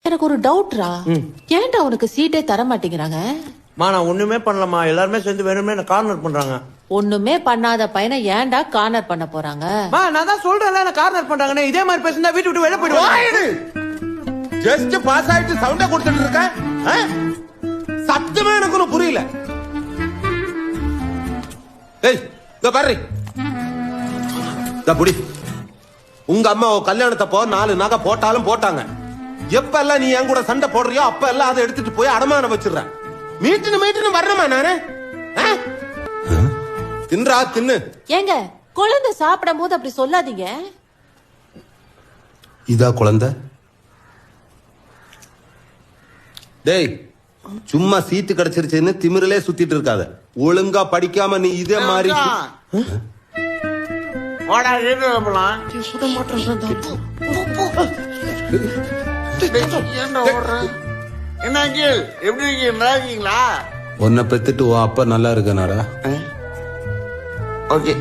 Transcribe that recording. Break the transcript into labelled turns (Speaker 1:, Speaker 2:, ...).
Speaker 1: எனக்கு ஒரு டவுட்ரா, ஏன்டா உனக்கு சீட்டே தர மாட்டேங்கிறாங்க?
Speaker 2: நான் ஒண்ணுமே பண்ணலமா, எல்லாருமே சேர்ந்து வேணுமே என்ன கார்னர் பண்றாங்க.
Speaker 1: ஒண்ணுமே பண்ணாத பையனை ஏன்டா கார்னர் பண்ண போறாங்க?
Speaker 2: நான் தான் சொல்றேன்ல என்ன கார்னர் பண்றாங்கன்னு. இதே மாதிரி பேசினா வீட்டு விட்டு வெளிய போயிடுவாங்க.
Speaker 3: ஜஸ்ட் பாஸ் ஆயிட்டு சவுண்ட கொடுத்துட்டு இருக்க, சத்தமே எனக்கு ஒன்னும் புரியல. ஏய் இதோ பாரு, புடி. உங்க அம்மா கல்யாணத்தப்போ 4 நகை போட்டாலும் போட்டாங்க. எப்ப எல்லாம் நீ என் கூட சண்டை போடுறியோ அப்ப எல்லாம் அதை எடுத்துட்டு போய் அடமானம் வச்சிடுறேன். மீட்டுன்னு வரணுமா நானு? தின்றா தின்னு.
Speaker 1: ஏங்க, குழந்தை சாப்பிடும் போது அப்படி சொல்லாதீங்க.
Speaker 3: இதா குழந்தை? டேய், சும்மா சீட்டு கிடைச்சிருச்சுன்னு திமிரிலே சுத்திட்டு இருக்காத. ஒழுங்கா படிக்காம நீ இதே மாதிரி
Speaker 4: என்ன எப்படி இருக்கீங்களா?
Speaker 3: உன்னை பெத்துட்டு உன் அப்பா நல்லா இருக்கனாடா.
Speaker 4: ஓகே.